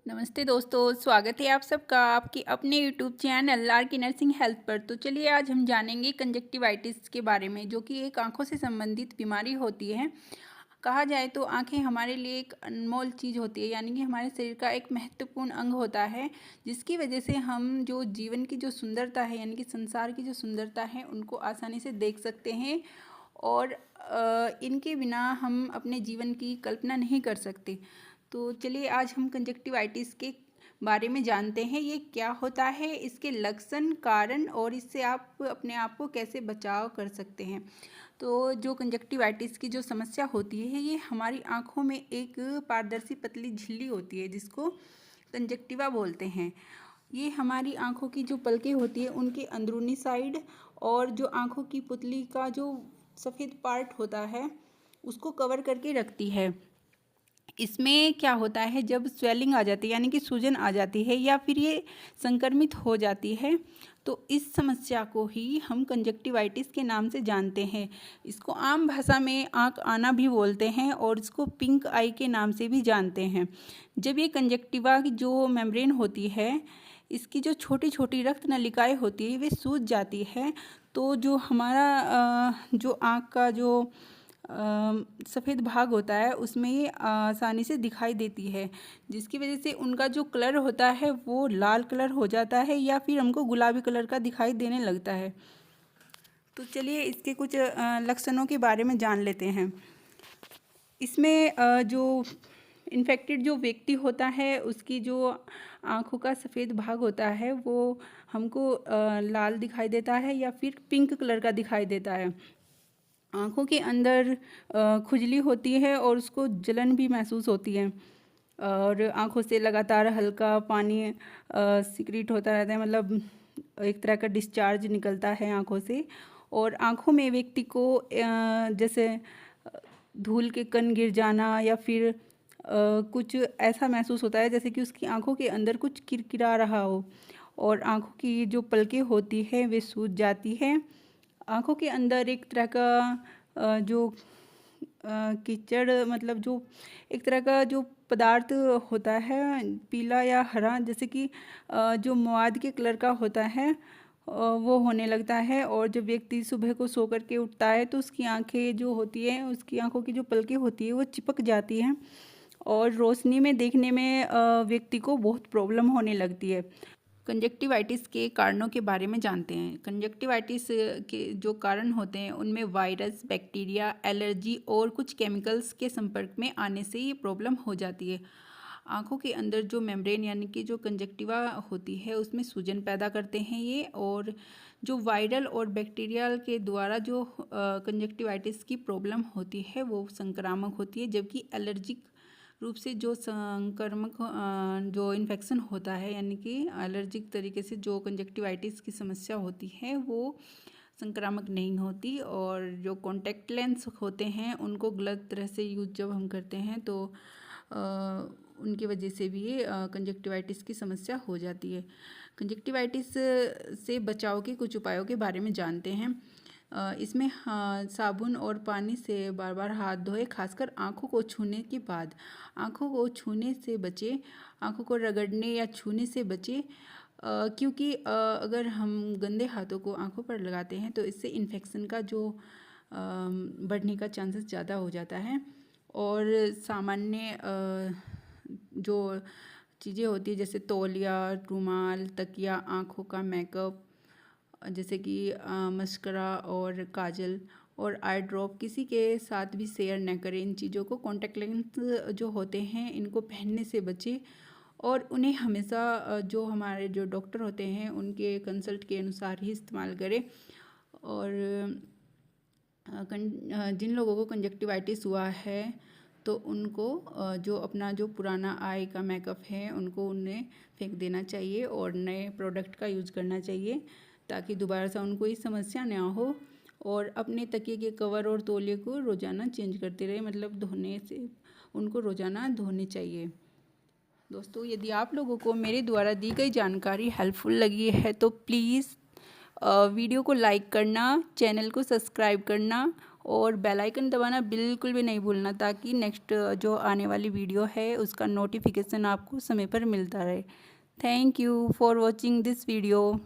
नमस्ते दोस्तों, स्वागत है आप सबका आपके अपने यूट्यूब चैनल आर की नर्सिंग हेल्थ पर। तो चलिए आज हम जानेंगे कंजक्टिवाइटिस के बारे में, जो कि एक आंखों से संबंधित बीमारी होती है। कहा जाए तो आंखें हमारे लिए एक अनमोल चीज़ होती है, यानी कि हमारे शरीर का एक महत्वपूर्ण अंग होता है, जिसकी वजह से हम जो जीवन की जो सुंदरता है, यानी कि संसार की जो सुंदरता है, उनको आसानी से देख सकते हैं। और इनके बिना हम अपने जीवन की कल्पना नहीं कर सकते। तो चलिए आज हम कंजक्टिवाइटिस के बारे में जानते हैं, ये क्या होता है, इसके लक्षण, कारण और इससे आप अपने आप को कैसे बचाव कर सकते हैं। तो जो कंजक्टिवाइटिस की जो समस्या होती है, ये हमारी आँखों में एक पारदर्शी पतली झिल्ली होती है, जिसको कंजक्टिवा बोलते हैं। ये हमारी आँखों की जो पलकें होती है, उनके अंदरूनी साइड और जो आँखों की पुतली का जो सफ़ेद पार्ट होता है, उसको कवर करके रखती है। इसमें क्या होता है, जब स्वेलिंग आ जाती है, यानी कि सूजन आ जाती है या फिर ये संक्रमित हो जाती है, तो इस समस्या को ही हम कंजक्टिवाइटिस के नाम से जानते हैं। इसको आम भाषा में आँख आना भी बोलते हैं और इसको पिंक आई के नाम से भी जानते हैं। जब ये कंजक्टिवा की जो मेम्ब्रेन होती है, इसकी जो छोटी छोटी रक्त नलिकाएं होती है, वे सूज जाती है, तो जो हमारा जो आँख का जो सफ़ेद भाग होता है, उसमें ये आसानी से दिखाई देती है, जिसकी वजह से उनका जो कलर होता है वो लाल कलर हो जाता है या फिर हमको गुलाबी कलर का दिखाई देने लगता है। तो चलिए इसके कुछ लक्षणों के बारे में जान लेते हैं। इसमें जो इन्फेक्टेड जो व्यक्ति होता है, उसकी जो आँखों का सफ़ेद भाग होता है वो हमको लाल दिखाई देता है या फिर पिंक कलर का दिखाई देता है। आँखों के अंदर खुजली होती है और उसको जलन भी महसूस होती है, और आँखों से लगातार हल्का पानी सिक्रीट होता रहता है, मतलब एक तरह का डिस्चार्ज निकलता है आँखों से। और आँखों में व्यक्ति को जैसे धूल के कण गिर जाना या फिर कुछ ऐसा महसूस होता है जैसे कि उसकी आँखों के अंदर कुछ किरकिरा रहा हो, और आँखों की जो पलकें होती है वे सूज जाती है। आँखों के अंदर एक तरह का जो कीचड़, मतलब जो एक तरह का जो पदार्थ होता है पीला या हरा, जैसे कि जो मवाद के कलर का होता है, वो होने लगता है। और जब व्यक्ति सुबह को सो कर के उठता है तो उसकी आंखें जो होती हैं, उसकी आंखों की जो पलकें होती है वो चिपक जाती हैं, और रोशनी में देखने में व्यक्ति को बहुत प्रॉब्लम होने लगती है। कंजक्टिवाइटिस के कारणों के बारे में जानते हैं। कंजक्टिवाइटिस के जो कारण होते हैं, उनमें वायरस, बैक्टीरिया, एलर्जी और कुछ केमिकल्स के संपर्क में आने से ये प्रॉब्लम हो जाती है। आँखों के अंदर जो मेम्ब्रेन यानी कि जो कंजक्टिवा होती है, उसमें सूजन पैदा करते हैं ये, और जो वायरल और बैक्टीरियल के द्वारा जो कंजक्टिवाइटिस की प्रॉब्लम होती है वो संक्रामक होती है, जबकि एलर्जिक रूप से जो संक्रमक जो इन्फेक्शन होता है, यानी कि एलर्जिक तरीके से जो कंजक्टिवाइटिस की समस्या होती है वो संक्रामक नहीं होती। और जो कॉन्टैक्ट लेंस होते हैं, उनको गलत तरह से यूज जब हम करते हैं तो उनकी वजह से भी ये कंजक्टिवाइटिस की समस्या हो जाती है। कंजक्टिवाइटिस से बचाव के कुछ उपायों के बारे में जानते हैं। इसमें साबुन और पानी से बार बार हाथ धोए, खासकर आँखों को छूने के बाद। आँखों को छूने से बचें, आँखों को रगड़ने या छूने से बचें, क्योंकि अगर हम गंदे हाथों को आँखों पर लगाते हैं तो इससे इन्फेक्शन का जो बढ़ने का चांसेस ज़्यादा हो जाता है। और सामान्य जो चीज़ें होती है जैसे तौलिया, रुमाल, तकिया, आँखों का मेकअप जैसे कि मस्करा और काजल और आई ड्रॉप किसी के साथ भी शेयर न करें। इन चीज़ों को, कॉन्टैक्ट लेंस जो होते हैं इनको पहनने से बचें, और उन्हें हमेशा जो हमारे जो डॉक्टर होते हैं उनके कंसल्ट के अनुसार ही इस्तेमाल करें। और जिन लोगों को कंजक्टिवाइटिस हुआ है तो उनको जो अपना जो पुराना आई का मेकअप है उनको उन्हें फेंक देना चाहिए और नए प्रोडक्ट का यूज़ करना चाहिए, ताकि दोबारा से उनको ये समस्या ना हो। और अपने तकिए के कवर और तौलिए को रोज़ाना चेंज करते रहे, मतलब धोने से उनको रोज़ाना धोने चाहिए। दोस्तों, यदि आप लोगों को मेरे द्वारा दी गई जानकारी हेल्पफुल लगी है तो प्लीज़ वीडियो को लाइक करना, चैनल को सब्सक्राइब करना और बेल आइकन दबाना बिल्कुल भी नहीं भूलना, ताकि नेक्स्ट जो आने वाली वीडियो है उसका नोटिफिकेशन आपको समय पर मिलता रहे। Thank you for watching this video.